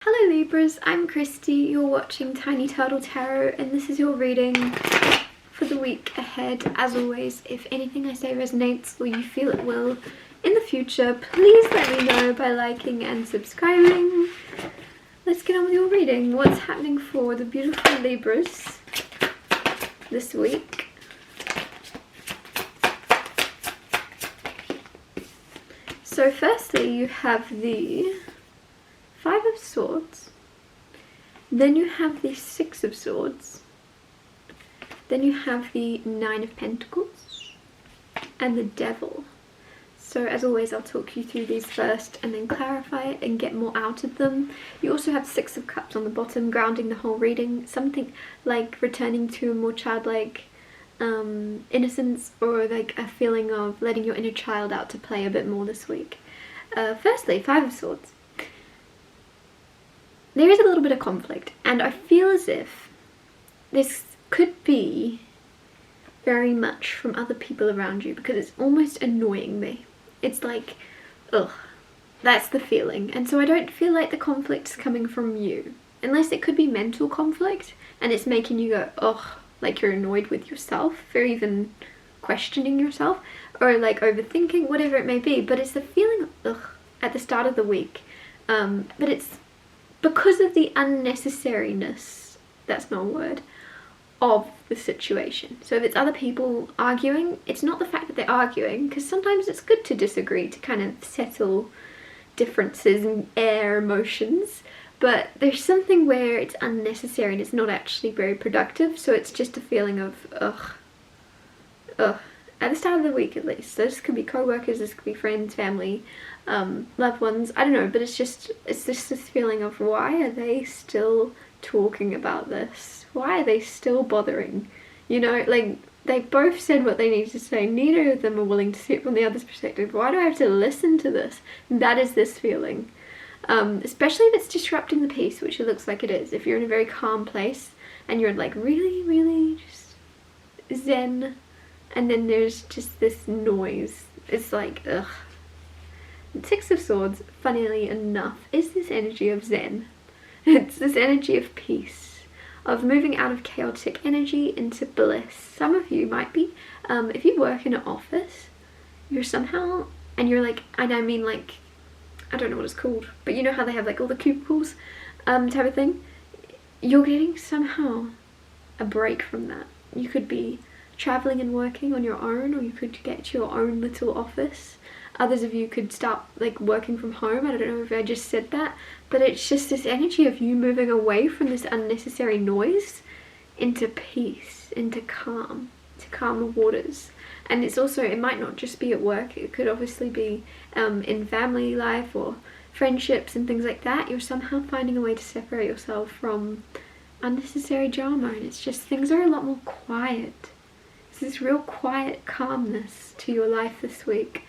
Hello Libras, I'm Christy, you're watching Tiny Turtle Tarot, and this is your reading for the week ahead. As always, if anything I say resonates or you feel it will in the future, please let me know by liking and subscribing. Let's get on with your reading. What's happening for the beautiful Libras this week? So firstly, you have the Five of Swords, then you have the Six of Swords, then you have the Nine of Pentacles, and the Devil. So as always, I'll talk you through these first and then clarify it and get more out of them. You also have Six of Cups on the bottom, grounding the whole reading, something like returning to a more childlike innocence, or like a feeling of letting your inner child out to play a bit more this week. Firstly, Five of Swords. There is a little bit of conflict, and I feel as if this could be very much from other people around you, because it's almost annoying me. It's like, ugh, that's the feeling. And so I don't feel like the conflict's coming from you, unless it could be mental conflict and it's making you go, ugh, like you're annoyed with yourself or even questioning yourself or like overthinking, whatever it may be. But it's the feeling of ugh at the start of the week, but it's because of the unnecessariness, that's not a word, of the situation. So if it's other people arguing, it's not the fact that they're arguing, because sometimes it's good to disagree to kind of settle differences and air emotions, but there's something where it's unnecessary and it's not actually very productive, so it's just a feeling of ugh, at the start of the week at least. So this could be co-workers, this could be friends, family, loved ones, I don't know, but it's just this feeling of, why are they still talking about this? Why are they still bothering? You know, like, they both said what they needed to say, neither of them are willing to see it from the other's perspective. Why do I have to listen to this? That is this feeling. Especially if it's disrupting the peace, which it looks like it is. If you're in a very calm place and you're like really just zen, and then there's just this noise, it's like, ugh. Six of Swords, funnily enough, is this energy of zen. It's this energy of peace, of moving out of chaotic energy into bliss. Some of you might be, if you work in an office, you're somehow, and you're like, and I mean like, I don't know what it's called, but you know how they have like all the cubicles type of thing? You're getting somehow a break from that. You could be traveling and working on your own, or you could get your own little office. Others of you could start like working from home. I don't know if I just said that, but it's just this energy of you moving away from this unnecessary noise into peace, into calm, to calm the waters. And it's also, it might not just be at work, it could obviously be in family life or friendships and things like that. You're somehow finding a way to separate yourself from unnecessary drama, and it's just, things are a lot more quiet. It's this real quiet calmness to your life this week.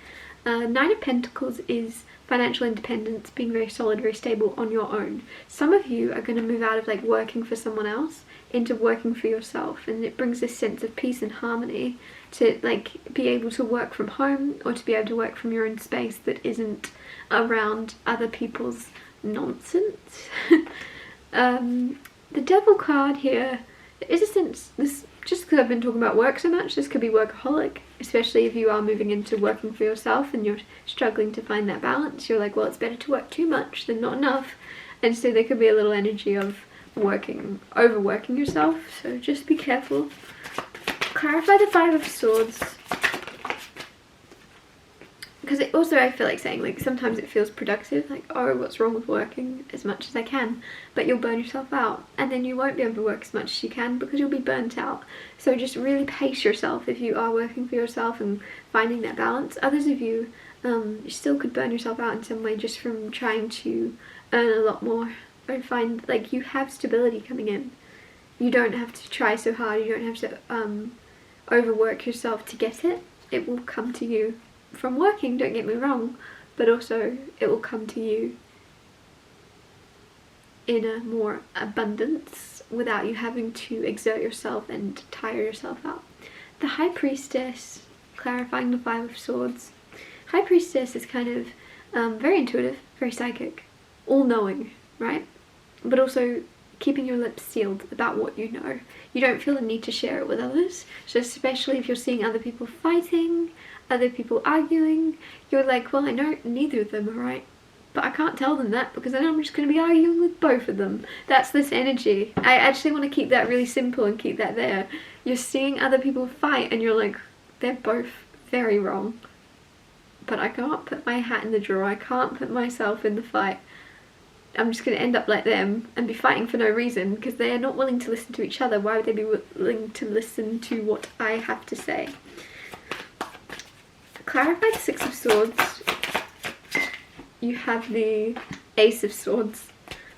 Nine of Pentacles is financial independence, being very solid, very stable on your own. Some of you are going to move out of like working for someone else into working for yourself, and it brings this sense of peace and harmony to like be able to work from home, or to be able to work from your own space that isn't around other people's nonsense. The Devil card here, there is a sense, this, just because I've been talking about work so much, this could be workaholic, especially if you are moving into working for yourself and you're struggling to find that balance. You're like, well, it's better to work too much than not enough. And so there could be a little energy of overworking yourself, so just be careful. Clarify the Five of Swords, because it also, I feel like saying, like, sometimes it feels productive, like, oh, what's wrong with working as much as I can, but you'll burn yourself out, and then you won't be able to work as much as you can because you'll be burnt out. So just really pace yourself if you are working for yourself and finding that balance. Others of you, you still could burn yourself out in some way just from trying to earn a lot more, or find, like, you have stability coming in. You don't have to try so hard, you don't have to overwork yourself to get it. It will come to you from working, don't get me wrong, but also it will come to you in a more abundance without you having to exert yourself and tire yourself out. The High Priestess, clarifying the Five of Swords. High Priestess is kind of very intuitive, very psychic, all-knowing, right? but also keeping your lips sealed about what you know. You don't feel the need to share it with others. So especially if you're seeing other people fighting, other people arguing, you're like, well, I know neither of them are right, but I can't tell them that because then I'm just going to be arguing with both of them. That's this energy. I actually want to keep that really simple and keep that there. You're seeing other people fight and you're like, they're both very wrong. But I can't put my hat in the drawer. I can't put myself in the fight. I'm just going to end up like them and be fighting for no reason because they are not willing to listen to each other. Why would they be willing to listen to what I have to say? Clarify the Six of Swords. You have the Ace of Swords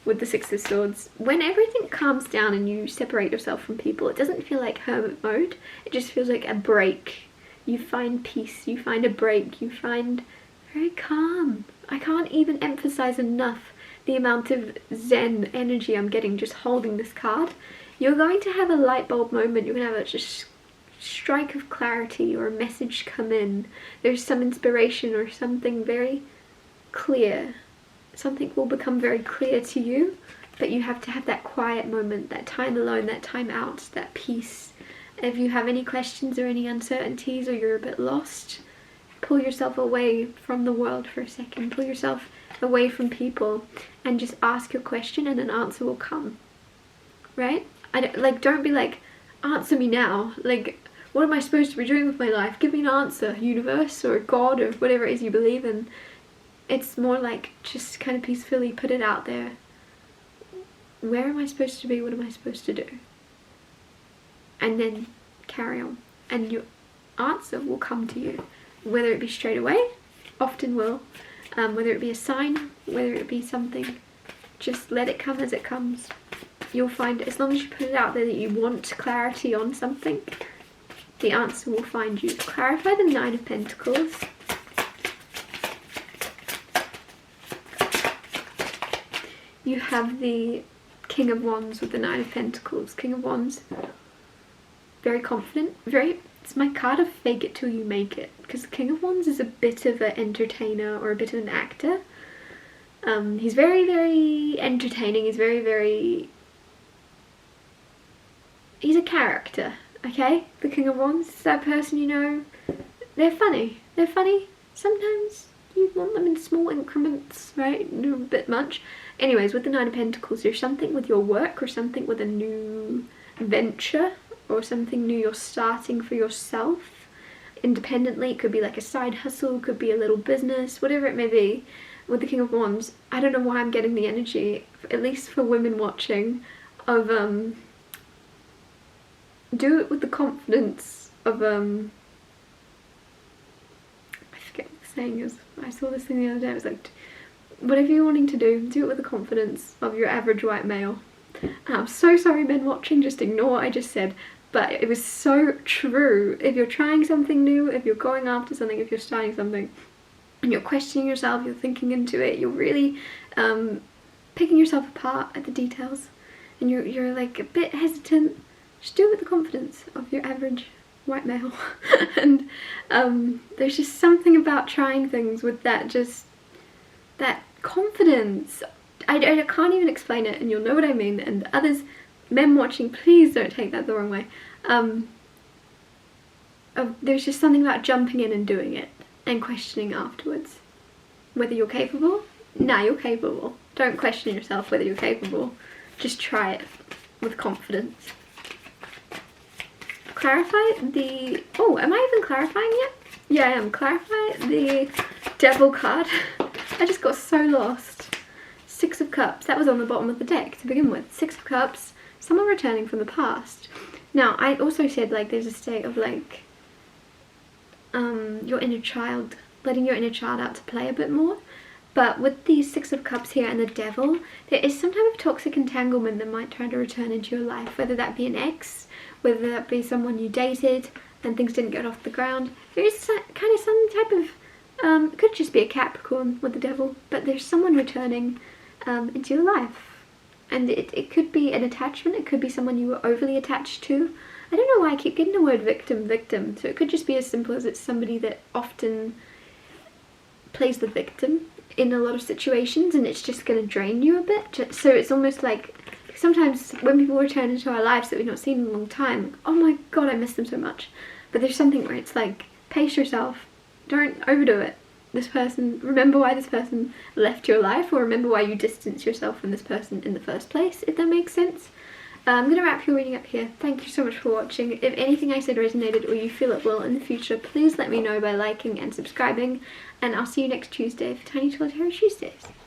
with the Six of Swords. When everything calms down and you separate yourself from people, it doesn't feel like hermit mode. It just feels like a break. You find peace, you find a break, you find very calm. I can't even emphasize enough the amount of zen energy I'm getting just holding this card. You're going to have a light bulb moment. You're going to have a just strike of clarity or a message come in. There's some inspiration or something very clear. Something will become very clear to you, but you have to have that quiet moment, that time alone, that time out, that peace. If you have any questions or any uncertainties or you're a bit lost, pull yourself away from the world for a second. Pull yourself away from people and just ask your question and an answer will come. Right? Don't be like, answer me now. Like, what am I supposed to be doing with my life? Give me an answer, universe or God or whatever it is you believe in. It's more like just kind of peacefully put it out there. Where am I supposed to be? What am I supposed to do? And then carry on. And your answer will come to you. Whether it be straight away, often will. Whether it be a sign, whether it be something, just let it come as it comes. You'll find, as long as you put it out there that you want clarity on something, the answer will find you. Clarify the Nine of Pentacles. You have the King of Wands with the Nine of Pentacles. King of Wands, very confident, it's my card of fake it till you make it, because the King of Wands is a bit of an entertainer or a bit of an actor. He's very, very entertaining. He's he's a character, okay? The King of Wands is that person, you know, they're funny. They're funny. Sometimes you want them in small increments, right? A bit much. Anyways, with the Nine of Pentacles, there's something with your work or something with a new venture or something new you're starting for yourself independently. It could be like a side hustle, could be a little business, whatever it may be. With the King of Wands, I don't know why I'm getting the energy, at least for women watching, of do it with the confidence of I forget what the saying is. I saw this thing the other day. It was like, whatever you're wanting to do it with the confidence of your average white male. And I'm so sorry, men watching, just ignore what I just said, but it was so true. If you're trying something new, if you're going after something, if you're starting something and you're questioning yourself, you're thinking into it, you're really picking yourself apart at the details, and you're like a bit hesitant, just do it with the confidence of your average white male. And there's just something about trying things with that, just that confidence. I can't even explain it, and you'll know what I mean. And others, men watching, please don't take that the wrong way. There's just something about jumping in and doing it and questioning afterwards whether you're capable. Nah, you're capable. Don't question yourself whether you're capable. Just try it with confidence. Clarify the... Oh, am I even clarifying yet? Yeah, I am. Clarify the Devil card. I just got so lost. Six of Cups. That was on the bottom of the deck to begin with. Six of Cups. Someone returning from the past. Now, I also said, like, there's a state of, like, your inner child, letting your inner child out to play a bit more. But with the Six of Cups here and the Devil, there is some type of toxic entanglement that might try to return into your life, whether that be an ex, whether that be someone you dated and things didn't get off the ground. There is kind of some type of, it could just be a Capricorn with the Devil, but there's someone returning into your life. And it could be an attachment, it could be someone you were overly attached to. I don't know why I keep getting the word victim, so it could just be as simple as it's somebody that often plays the victim in a lot of situations, and it's just going to drain you a bit. So it's almost like sometimes when people return into our lives that we've not seen in a long time, oh my god, I miss them so much. But there's something where it's like, pace yourself, don't overdo it. This person, remember why this person left your life, or remember why you distanced yourself from this person in the first place, if that makes sense. I'm going to wrap your reading up here. Thank you so much for watching. If anything I said resonated or you feel it will in the future, please let me know by liking and subscribing, and I'll see you next Tuesday for Tiny Solitary Tuesdays.